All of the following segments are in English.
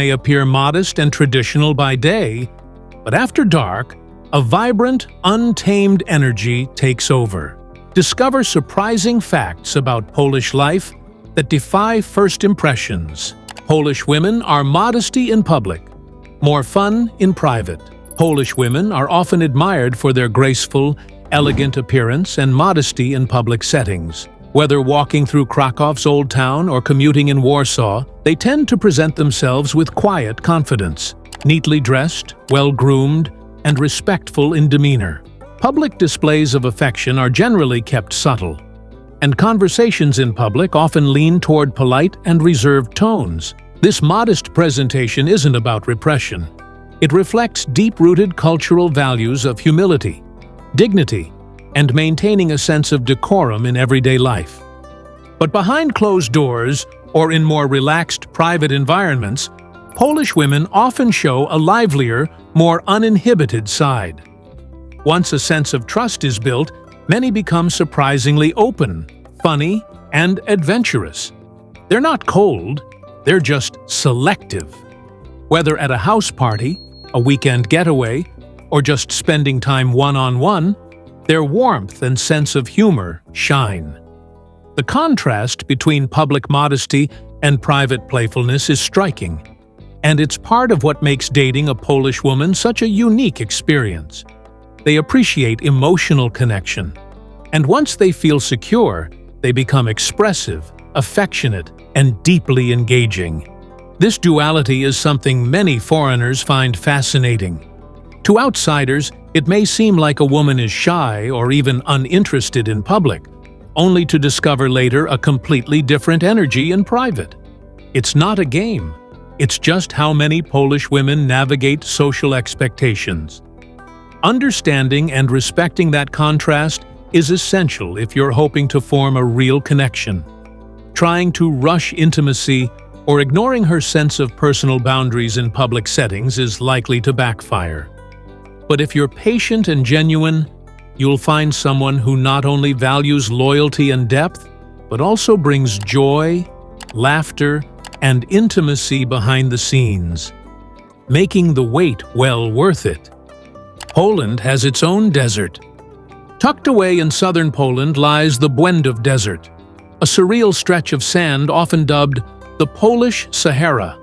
may appear modest and traditional by day, but after dark, a vibrant, untamed energy takes over. Discover surprising facts about Polish life that defy first impressions. Polish women are modesty in public, more fun in private. Polish women are often admired for their graceful, elegant appearance and modesty in public settings. Whether walking through Krakow's Old Town or commuting in Warsaw, they tend to present themselves with quiet confidence, neatly dressed, well-groomed, and respectful in demeanor. Public displays of affection are generally kept subtle, and conversations in public often lean toward polite and reserved tones. This modest presentation isn't about repression. It reflects deep-rooted cultural values of humility, dignity, and maintaining a sense of decorum in everyday life. But behind closed doors, or in more relaxed private environments, Polish women often show a livelier, more uninhibited side. Once a sense of trust is built, many become surprisingly open, funny, and adventurous. They're not cold, they're just selective. Whether at a house party, a weekend getaway, or just spending time one-on-one, their warmth and sense of humor shine. The contrast between public modesty and private playfulness is striking, and it's part of what makes dating a Polish woman such a unique experience. They appreciate emotional connection, and once they feel secure, they become expressive, affectionate, and deeply engaging. This duality is something many foreigners find fascinating. To outsiders, it may seem like a woman is shy or even uninterested in public, only to discover later a completely different energy in private. It's not a game. It's just how many Polish women navigate social expectations. Understanding and respecting that contrast is essential if you're hoping to form a real connection. Trying to rush intimacy or ignoring her sense of personal boundaries in public settings is likely to backfire. But if you're patient and genuine, you'll find someone who not only values loyalty and depth, but also brings joy, laughter, and intimacy behind the scenes, making the wait well worth it. Poland has its own desert. Tucked away in southern Poland lies the Błędów Desert, a surreal stretch of sand often dubbed the Polish Sahara.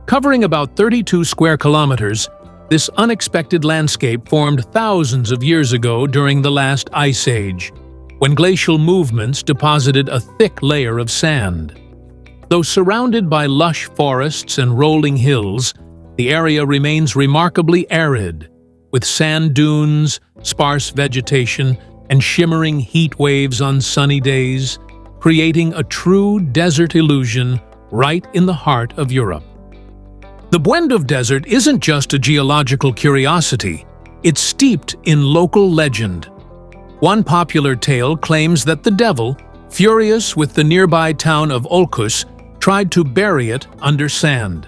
Covering about 32 square kilometers, this unexpected landscape formed thousands of years ago during the last ice age, when glacial movements deposited a thick layer of sand. Though surrounded by lush forests and rolling hills, the area remains remarkably arid, with sand dunes, sparse vegetation, and shimmering heat waves on sunny days, creating a true desert illusion right in the heart of Europe. The Błędów Desert isn't just a geological curiosity, it's steeped in local legend. One popular tale claims that the devil, furious with the nearby town of Olkus, tried to bury it under sand.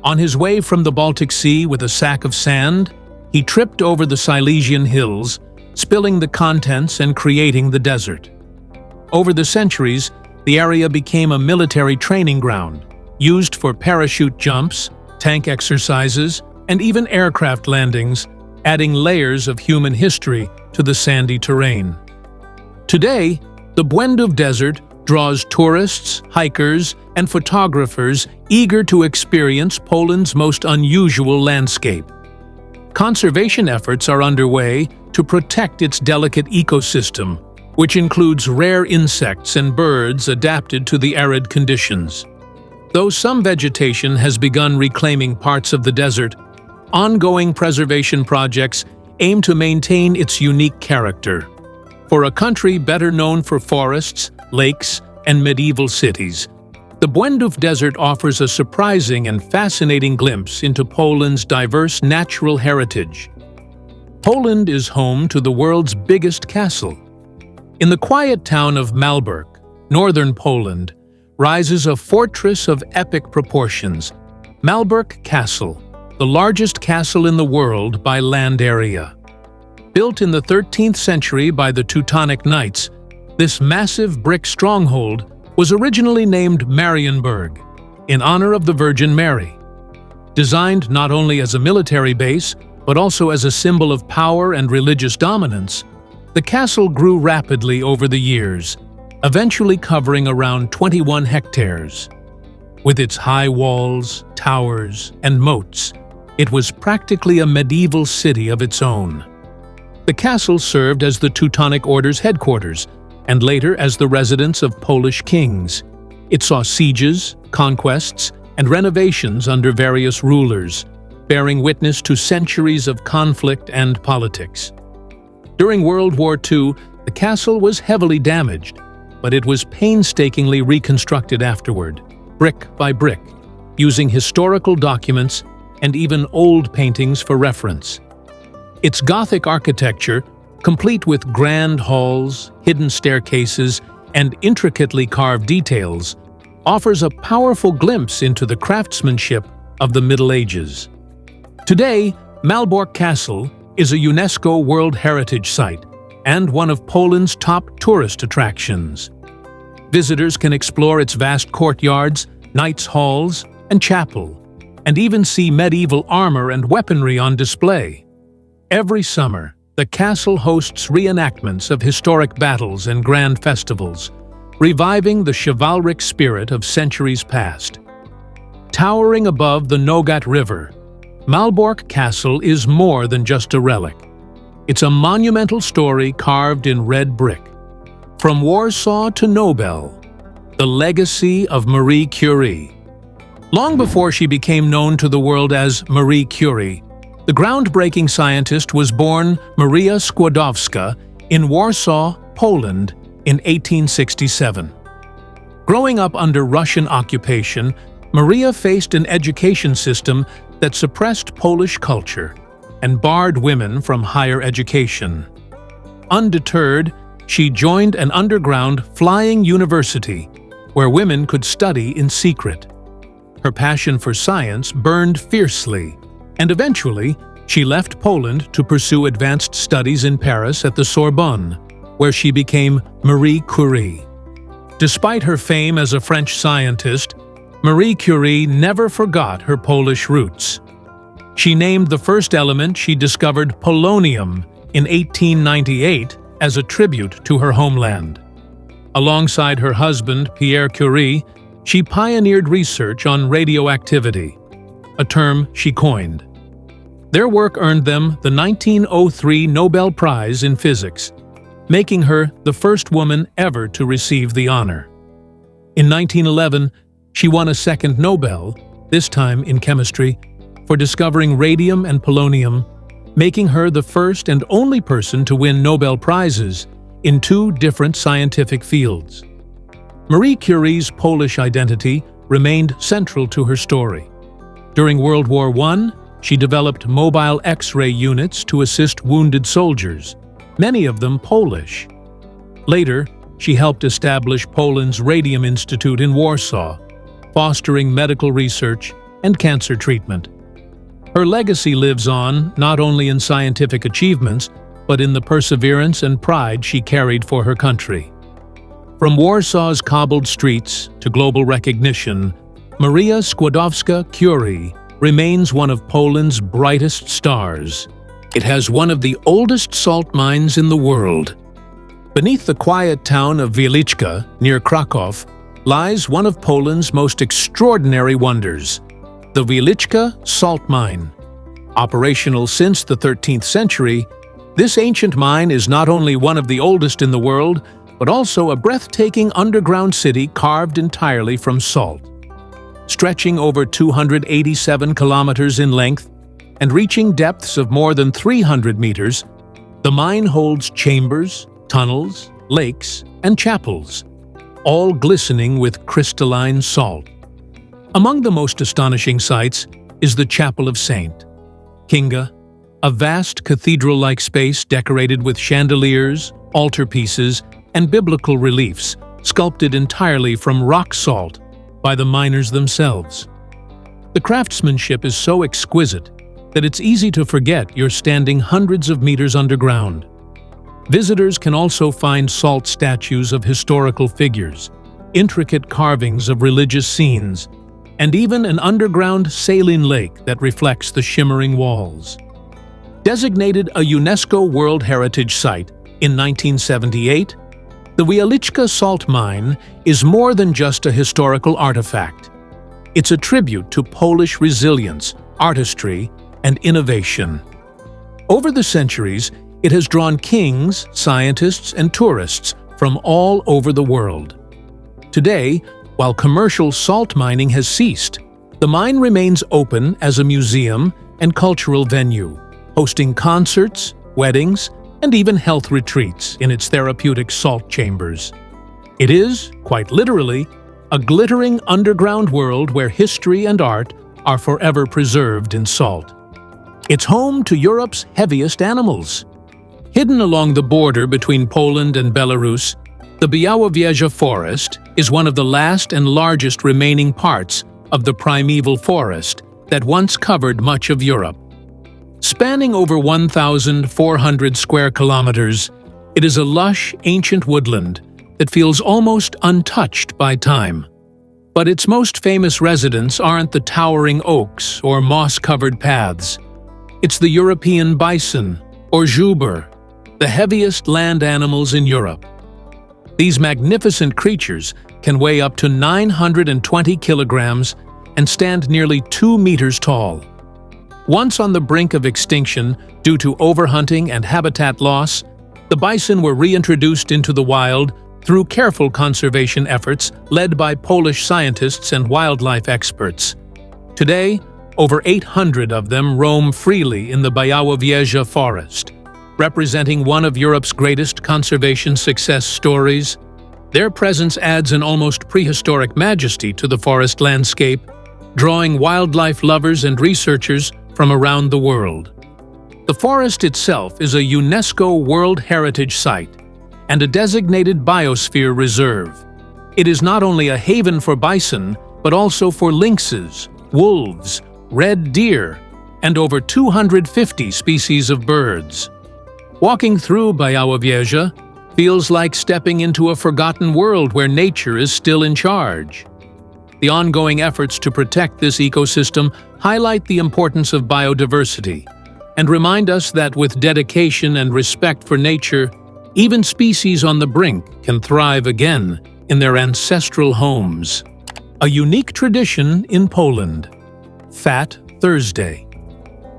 On his way from the Baltic Sea with a sack of sand, he tripped over the Silesian hills, spilling the contents and creating the desert. Over the centuries, the area became a military training ground, used for parachute jumps, tank exercises, and even aircraft landings, adding layers of human history to the sandy terrain. Today, the Błędów Desert draws tourists, hikers, and photographers eager to experience Poland's most unusual landscape. Conservation efforts are underway to protect its delicate ecosystem, which includes rare insects and birds adapted to the arid conditions. Though some vegetation has begun reclaiming parts of the desert, ongoing preservation projects aim to maintain its unique character. For a country better known for forests, lakes, and medieval cities, the Błędów Desert offers a surprising and fascinating glimpse into Poland's diverse natural heritage. Poland is home to the world's biggest castle. In the quiet town of Malbork, northern Poland, rises a fortress of epic proportions, Malbork Castle, the largest castle in the world by land area. Built in the 13th century by the Teutonic Knights, this massive brick stronghold was originally named Marienburg, in honor of the Virgin Mary. Designed not only as a military base, but also as a symbol of power and religious dominance, the castle grew rapidly over the years, eventually covering around 21 hectares. With its high walls, towers, and moats, it was practically a medieval city of its own. The castle served as the Teutonic Order's headquarters, and later as the residence of Polish kings. It saw sieges, conquests, and renovations under various rulers, bearing witness to centuries of conflict and politics. During World War II, the castle was heavily damaged, but it was painstakingly reconstructed afterward, brick by brick, using historical documents and even old paintings for reference. Its Gothic architecture, complete with grand halls, hidden staircases, and intricately carved details, offers a powerful glimpse into the craftsmanship of the Middle Ages. Today, Malbork Castle is a UNESCO World Heritage Site and one of Poland's top tourist attractions. Visitors can explore its vast courtyards, knights' halls, and chapel, and even see medieval armor and weaponry on display. Every summer, the castle hosts reenactments of historic battles and grand festivals, reviving the chivalric spirit of centuries past. Towering above the Nogat River, Malbork Castle is more than just a relic. It's a monumental story carved in red brick. From Warsaw to Nobel, the legacy of Marie Curie. Long before she became known to the world as Marie Curie, the groundbreaking scientist was born Maria Skłodowska in Warsaw, Poland, in 1867. Growing up under Russian occupation, Maria faced an education system that suppressed Polish culture and barred women from higher education. Undeterred, she joined an underground flying university where women could study in secret. Her passion for science burned fiercely, and eventually she left Poland to pursue advanced studies in Paris at the Sorbonne, where she became Marie Curie. Despite her fame as a French scientist, Marie Curie never forgot her Polish roots. She named the first element she discovered polonium in 1898 as a tribute to her homeland. Alongside her husband, Pierre Curie, she pioneered research on radioactivity, a term she coined. Their work earned them the 1903 Nobel Prize in Physics, making her the first woman ever to receive the honor. In 1911, she won a second Nobel, this time in chemistry, for discovering radium and polonium, making her the first and only person to win Nobel Prizes in two different scientific fields. Marie Curie's Polish identity remained central to her story. During World War I, she developed mobile X-ray units to assist wounded soldiers, many of them Polish. Later, she helped establish Poland's Radium Institute in Warsaw, fostering medical research and cancer treatment. Her legacy lives on not only in scientific achievements, but in the perseverance and pride she carried for her country. From Warsaw's cobbled streets to global recognition, Maria Skłodowska-Curie remains one of Poland's brightest stars. It has one of the oldest salt mines in the world. Beneath the quiet town of Wieliczka, near Kraków, lies one of Poland's most extraordinary wonders, the Wieliczka Salt Mine. Operational since the 13th century, this ancient mine is not only one of the oldest in the world, but also a breathtaking underground city carved entirely from salt. Stretching over 287 kilometers in length and reaching depths of more than 300 meters, the mine holds chambers, tunnels, lakes, and chapels, all glistening with crystalline salt. Among the most astonishing sights is the Chapel of St. Kinga, a vast cathedral-like space decorated with chandeliers, altarpieces, and biblical reliefs sculpted entirely from rock salt by the miners themselves. The craftsmanship is so exquisite that it's easy to forget you're standing hundreds of meters underground. Visitors can also find salt statues of historical figures, intricate carvings of religious scenes, and even an underground saline lake that reflects the shimmering walls. Designated a UNESCO World Heritage Site in 1978, the Wieliczka salt mine is more than just a historical artifact. It's a tribute to Polish resilience, artistry, and innovation. Over the centuries, it has drawn kings, scientists, and tourists from all over the world. Today, while commercial salt mining has ceased, the mine remains open as a museum and cultural venue, hosting concerts, weddings, and even health retreats in its therapeutic salt chambers. It is, quite literally, a glittering underground world where history and art are forever preserved in salt. It's home to Europe's heaviest animals. Hidden along the border between Poland and Belarus, the Białowieża forest is one of the last and largest remaining parts of the primeval forest that once covered much of Europe. Spanning over 1,400 square kilometers, it is a lush, ancient woodland that feels almost untouched by time. But its most famous residents aren't the towering oaks or moss-covered paths. It's the European bison, or zubr, the heaviest land animals in Europe. These magnificent creatures can weigh up to 920 kilograms and stand nearly 2 meters tall. Once on the brink of extinction due to overhunting and habitat loss, the bison were reintroduced into the wild through careful conservation efforts led by Polish scientists and wildlife experts. Today, over 800 of them roam freely in the Białowieża forest, representing one of Europe's greatest conservation success stories. Their presence adds an almost prehistoric majesty to the forest landscape, drawing wildlife lovers and researchers from around the world. The forest itself is a UNESCO World Heritage Site and a designated biosphere reserve. It is not only a haven for bison, but also for lynxes, wolves, red deer, and over 250 species of birds. Walking through Białowieża feels like stepping into a forgotten world where nature is still in charge. The ongoing efforts to protect this ecosystem highlight the importance of biodiversity and remind us that with dedication and respect for nature, even species on the brink can thrive again in their ancestral homes. A unique tradition in Poland. Fat Thursday.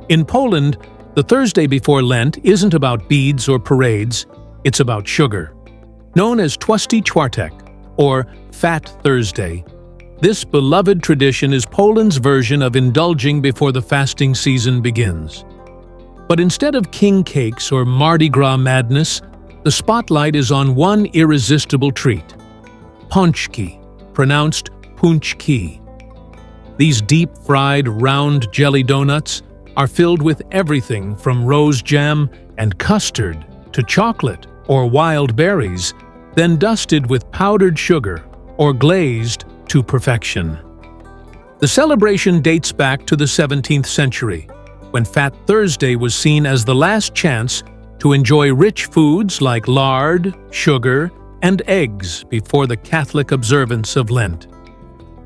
In Poland, the Thursday before Lent isn't about beads or parades, it's about sugar. Known as Tłusty Czwartek, or Fat Thursday, this beloved tradition is Poland's version of indulging before the fasting season begins. But instead of king cakes or Mardi Gras madness, the spotlight is on one irresistible treat: pączki, pronounced punchki. These deep-fried, round jelly donuts are filled with everything from rose jam and custard to chocolate or wild berries, then dusted with powdered sugar or glazed to perfection. The celebration dates back to the 17th century, when Fat Thursday was seen as the last chance to enjoy rich foods like lard, sugar, and eggs before the Catholic observance of Lent.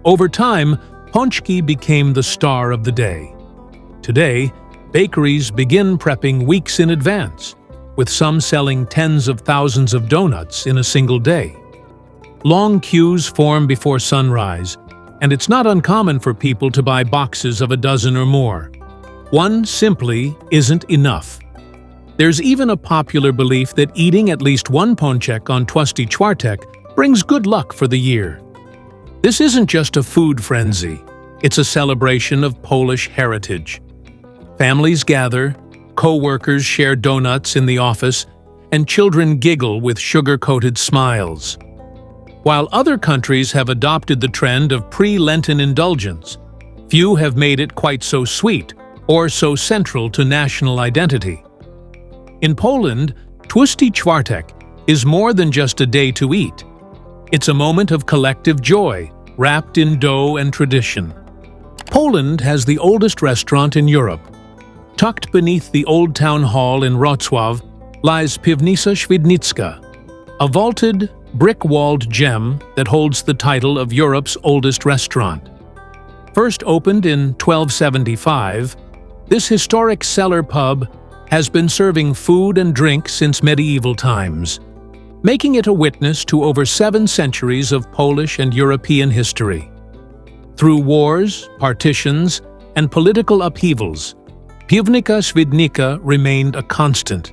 Over time, pączki became the star of the day. Today, bakeries begin prepping weeks in advance, with some selling tens of thousands of donuts in a single day. Long queues form before sunrise, and it's not uncommon for people to buy boxes of a dozen or more. One simply isn't enough. There's even a popular belief that eating at least one pączek on Tłusty Czwartek brings good luck for the year. This isn't just a food frenzy, it's a celebration of Polish heritage. Families gather, co-workers share donuts in the office, and children giggle with sugar-coated smiles. While other countries have adopted the trend of pre-Lenten indulgence, few have made it quite so sweet or so central to national identity. In Poland, Tłusty Czwartek is more than just a day to eat. It's a moment of collective joy, wrapped in dough and tradition. Poland has the oldest restaurant in Europe. Tucked beneath the Old Town Hall in Wrocław lies Piwnica Świdnicka, a vaulted, brick-walled gem that holds the title of Europe's oldest restaurant. First opened in 1275, this historic cellar pub has been serving food and drink since medieval times, making it a witness to over 7 centuries of Polish and European history. Through wars, partitions, and political upheavals, Piwnica Świdnica remained a constant,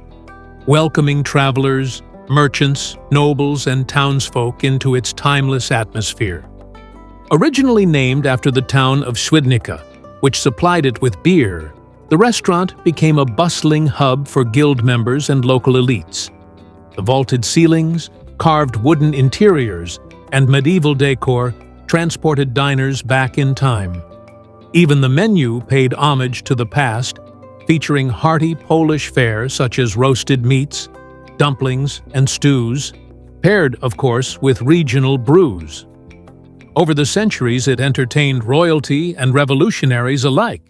welcoming travelers, merchants, nobles, and townsfolk into its timeless atmosphere. Originally named after the town of Świdnica, which supplied it with beer, the restaurant became a bustling hub for guild members and local elites. The vaulted ceilings, carved wooden interiors, and medieval decor transported diners back in time. Even the menu paid homage to the past, featuring hearty Polish fare such as roasted meats, dumplings, and stews, paired, of course, with regional brews. Over the centuries, it entertained royalty and revolutionaries alike,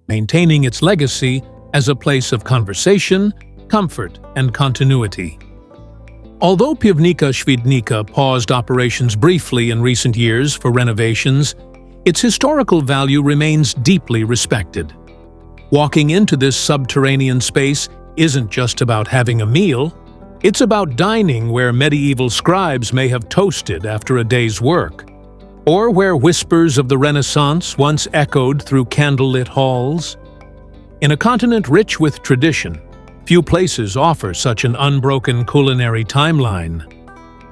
maintaining its legacy as a place of conversation, comfort, and continuity. Although Piwnica Świdnica paused operations briefly in recent years for renovations, its historical value remains deeply respected. Walking into this subterranean space isn't just about having a meal, it's about dining where medieval scribes may have toasted after a day's work, or where whispers of the Renaissance once echoed through candlelit halls. In a continent rich with tradition, few places offer such an unbroken culinary timeline.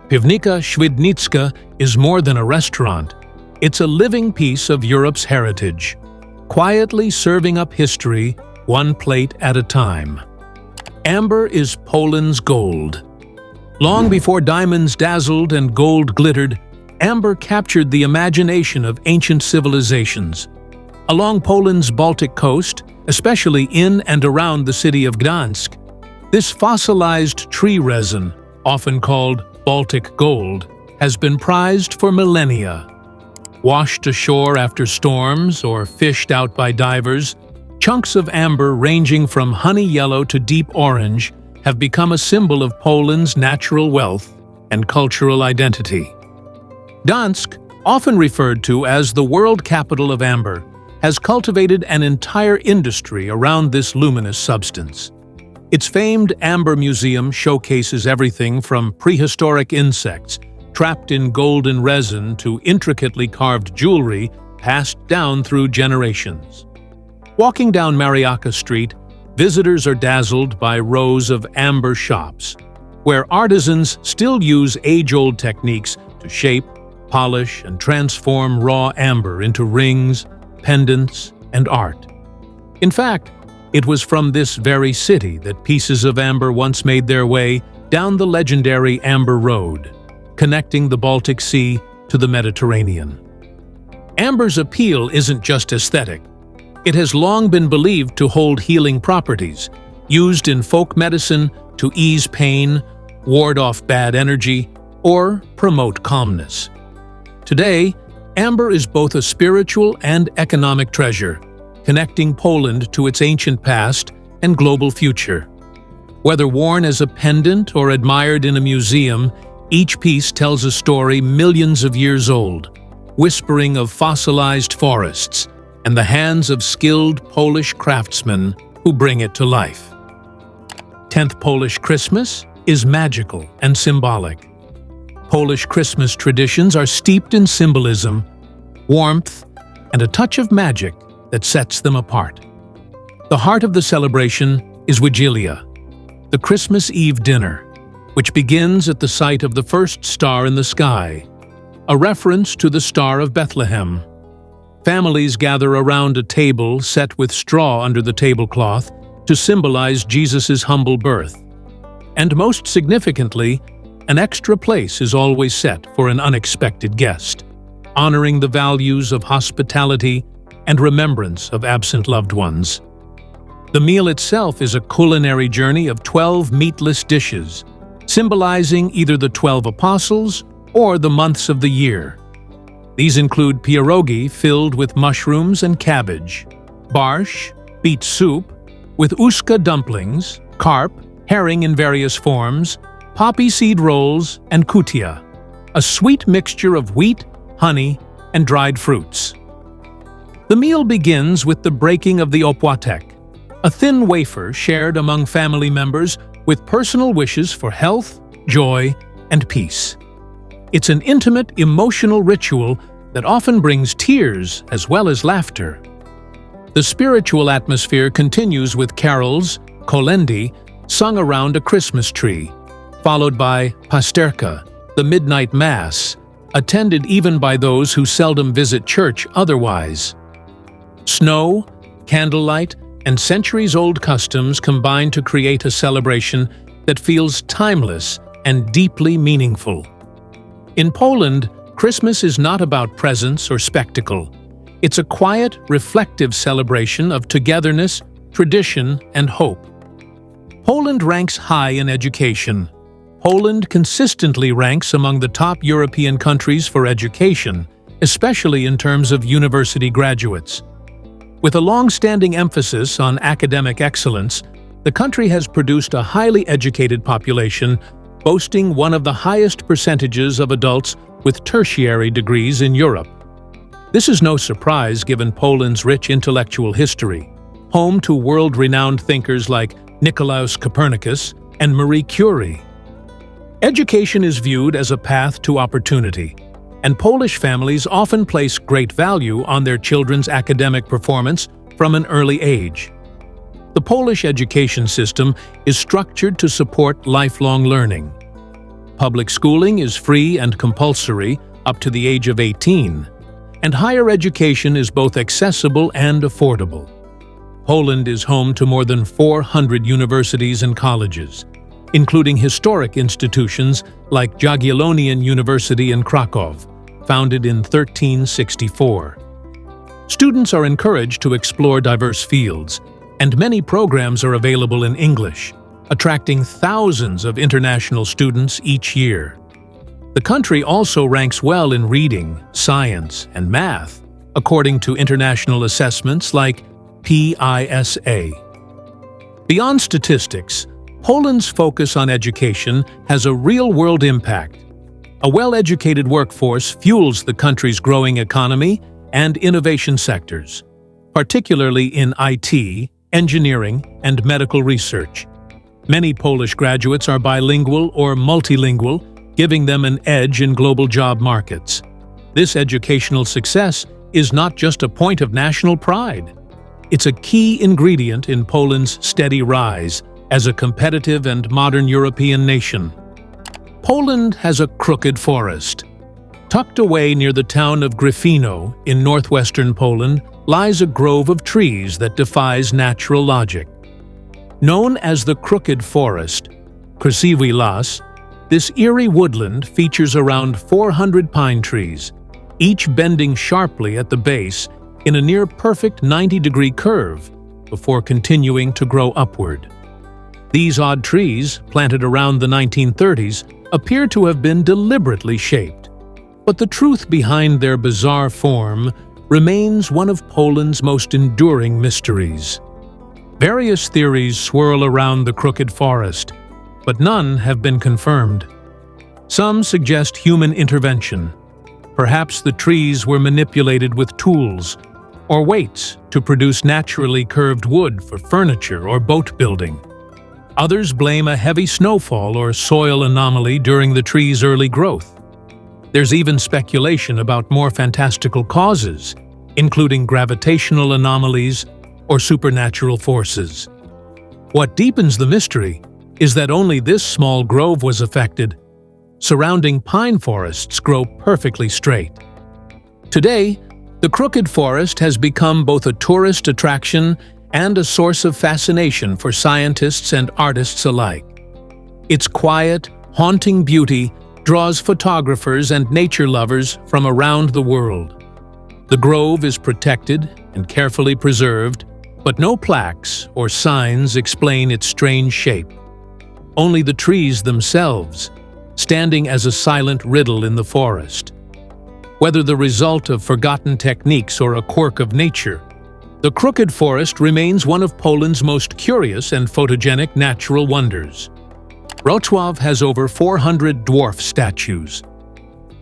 Piwnica Świdnicka is more than a restaurant. It's a living piece of Europe's heritage, quietly serving up history one plate at a time. Amber is Poland's gold. Long before diamonds dazzled and gold glittered, amber captured the imagination of ancient civilizations. Along Poland's Baltic coast, especially in and around the city of Gdańsk, this fossilized tree resin, often called Baltic gold, has been prized for millennia. Washed ashore after storms or fished out by divers, chunks of amber ranging from honey yellow to deep orange have become a symbol of Poland's natural wealth and cultural identity. Gdańsk, often referred to as the world capital of amber, has cultivated an entire industry around this luminous substance. Its famed Amber Museum showcases everything from prehistoric insects trapped in golden resin to intricately carved jewelry passed down through generations. Walking down Mariacka Street, visitors are dazzled by rows of amber shops, where artisans still use age-old techniques to shape, polish, and transform raw amber into rings, pendants, and art. In fact, it was from this very city that pieces of amber once made their way down the legendary Amber Road, connecting the Baltic Sea to the Mediterranean. Amber's appeal isn't just aesthetic. It has long been believed to hold healing properties, used in folk medicine to ease pain, ward off bad energy, or promote calmness. Today, amber is both a spiritual and economic treasure, connecting Poland to its ancient past and global future. Whether worn as a pendant or admired in a museum, each piece tells a story millions of years old, whispering of fossilized forests and the hands of skilled Polish craftsmen who bring it to life. 10th Polish Christmas is magical and symbolic. Polish Christmas traditions are steeped in symbolism, warmth, and a touch of magic that sets them apart. The heart of the celebration is Wigilia, the Christmas Eve dinner, which begins at the sight of the first star in the sky, a reference to the Star of Bethlehem. Families gather around a table set with straw under the tablecloth to symbolize Jesus' humble birth. And most significantly, an extra place is always set for an unexpected guest, honoring the values of hospitality and remembrance of absent loved ones. The meal itself is a culinary journey of 12 meatless dishes, symbolizing either the 12 apostles or the months of the year. These include pierogi filled with mushrooms and cabbage, barsh, beet soup, with uska dumplings, carp, herring in various forms, poppy seed rolls, and kutia, a sweet mixture of wheat, honey, and dried fruits. The meal begins with the breaking of the opłatek, a thin wafer shared among family members with personal wishes for health, joy, and peace. It's an intimate, emotional ritual that often brings tears as well as laughter. The spiritual atmosphere continues with carols, kolędy, sung around a Christmas tree, followed by pasterka, the midnight mass, attended even by those who seldom visit church otherwise. Snow, candlelight, and centuries-old customs combine to create a celebration that feels timeless and deeply meaningful. In Poland, Christmas is not about presents or spectacle. It's a quiet, reflective celebration of togetherness, tradition, and hope. Poland ranks high in education. Poland consistently ranks among the top European countries for education, especially in terms of university graduates. With a long-standing emphasis on academic excellence, the country has produced a highly educated population, boasting one of the highest percentages of adults with tertiary degrees in Europe. This is no surprise given Poland's rich intellectual history, home to world-renowned thinkers like Nicolaus Copernicus and Marie Curie. Education is viewed as a path to opportunity, and Polish families often place great value on their children's academic performance from an early age. The Polish education system is structured to support lifelong learning. Public schooling is free and compulsory up to the age of 18, and higher education is both accessible and affordable. Poland is home to more than 400 universities and colleges, including historic institutions like Jagiellonian University in Kraków, founded in 1364. Students are encouraged to explore diverse fields, and many programs are available in English, attracting thousands of international students each year. The country also ranks well in reading, science, and math, according to international assessments like PISA. Beyond statistics, Poland's focus on education has a real-world impact. A well-educated workforce fuels the country's growing economy and innovation sectors, particularly in IT, engineering, and medical research. Many Polish graduates are bilingual or multilingual, giving them an edge in global job markets. This educational success is not just a point of national pride. It's a key ingredient in Poland's steady rise as a competitive and modern European nation. Poland has a crooked forest. Tucked away near the town of Gryfino in northwestern Poland lies a grove of trees that defies natural logic. Known as the Crooked Forest, krzywy las, this eerie woodland features around 400 pine trees, each bending sharply at the base in a near-perfect 90-degree curve before continuing to grow upward. These odd trees, planted around the 1930s, appear to have been deliberately shaped. But the truth behind their bizarre form remains one of Poland's most enduring mysteries. Various theories swirl around the Crooked Forest, but none have been confirmed. Some suggest human intervention. Perhaps the trees were manipulated with tools or weights to produce naturally curved wood for furniture or boat building. Others blame a heavy snowfall or soil anomaly during the tree's early growth. There's even speculation about more fantastical causes, including gravitational anomalies or supernatural forces. What deepens the mystery is that only this small grove was affected. Surrounding pine forests grow perfectly straight. Today, the Crooked Forest has become both a tourist attraction and a source of fascination for scientists and artists alike. Its quiet, haunting beauty draws photographers and nature lovers from around the world. The grove is protected and carefully preserved, but no plaques or signs explain its strange shape. Only the trees themselves, standing as a silent riddle in the forest. Whether the result of forgotten techniques or a quirk of nature, the Crooked Forest remains one of Poland's most curious and photogenic natural wonders. Wrocław has over 400 dwarf statues.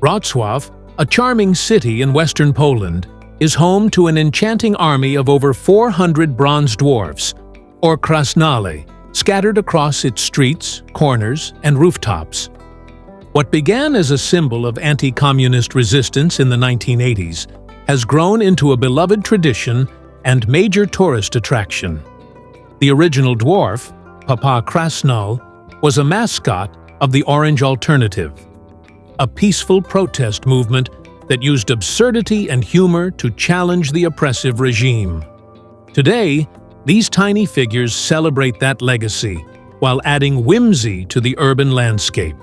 Wrocław, a charming city in western Poland, is home to an enchanting army of over 400 bronze dwarfs, or krasnale, scattered across its streets, corners, and rooftops. What began as a symbol of anti-communist resistance in the 1980s has grown into a beloved tradition and major tourist attraction. The original dwarf, Papa Krasnal, was a mascot of the Orange Alternative, a peaceful protest movement that used absurdity and humor to challenge the oppressive regime. Today, these tiny figures celebrate that legacy while adding whimsy to the urban landscape.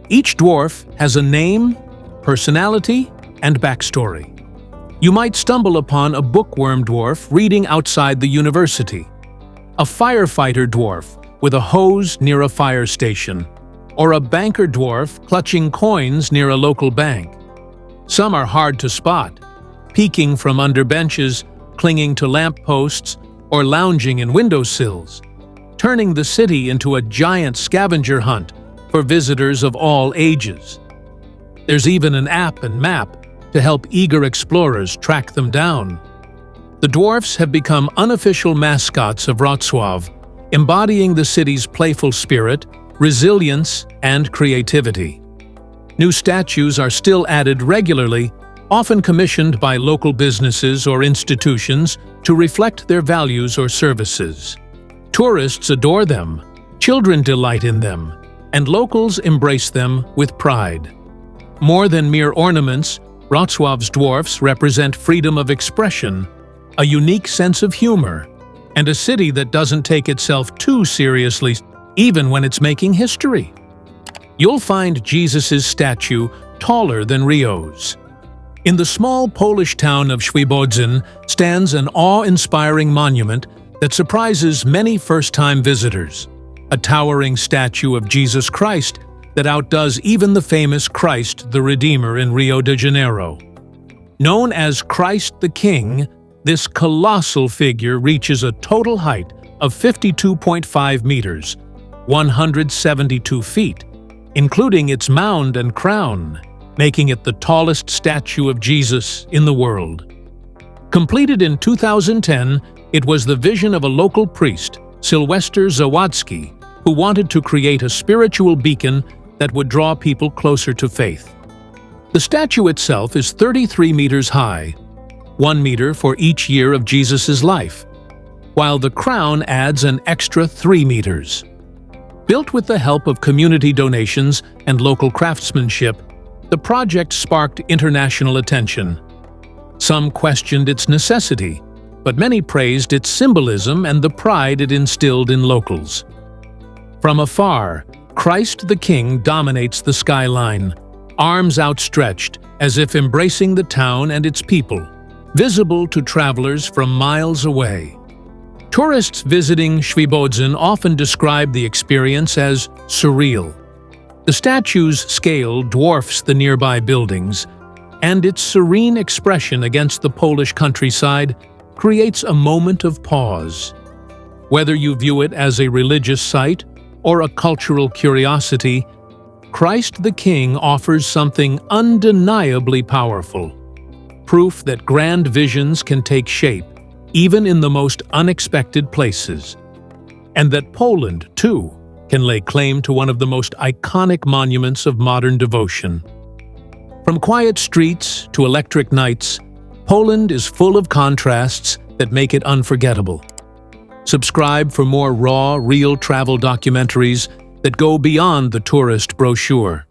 Each dwarf has a name, personality, and backstory. You might stumble upon a bookworm dwarf reading outside the university, a firefighter dwarf with a hose near a fire station, or a banker dwarf clutching coins near a local bank. Some are hard to spot, peeking from under benches, clinging to lampposts, or lounging in windowsills, turning the city into a giant scavenger hunt for visitors of all ages. There's even an app and map to help eager explorers track them down. The dwarfs have become unofficial mascots of Wrocław, embodying the city's playful spirit, resilience, and creativity. New statues are still added regularly, often commissioned by local businesses or institutions to reflect their values or services. Tourists adore them, children delight in them, and locals embrace them with pride. More than mere ornaments, Wrocław's dwarfs represent freedom of expression, a unique sense of humor, and a city that doesn't take itself too seriously, even when it's making history. You'll find Jesus' statue taller than Rio's. In the small Polish town of Świebodzin stands an awe-inspiring monument that surprises many first-time visitors, a towering statue of Jesus Christ that outdoes even the famous Christ the Redeemer in Rio de Janeiro. Known as Christ the King, this colossal figure reaches a total height of 52.5 meters, 172 feet, including its mound and crown, making it the tallest statue of Jesus in the world. Completed in 2010, it was the vision of a local priest, Sylwester Zawadzki, who wanted to create a spiritual beacon that would draw people closer to faith. The statue itself is 33 meters high, 1 meter for each year of Jesus' life, while the crown adds an extra 3 meters. Built with the help of community donations and local craftsmanship, the project sparked international attention. Some questioned its necessity, but many praised its symbolism and the pride it instilled in locals. From afar, Christ the King dominates the skyline, arms outstretched as if embracing the town and its people, visible to travelers from miles away. Tourists visiting Świebodzin often describe the experience as surreal. The statue's scale dwarfs the nearby buildings, and its serene expression against the Polish countryside creates a moment of pause. Whether you view it as a religious site or a cultural curiosity, Christ the King offers something undeniably powerful, proof that grand visions can take shape even in the most unexpected places, and that Poland, too, can lay claim to one of the most iconic monuments of modern devotion. From quiet streets to electric nights, Poland is full of contrasts that make it unforgettable. Subscribe for more raw, real travel documentaries that go beyond the tourist brochure.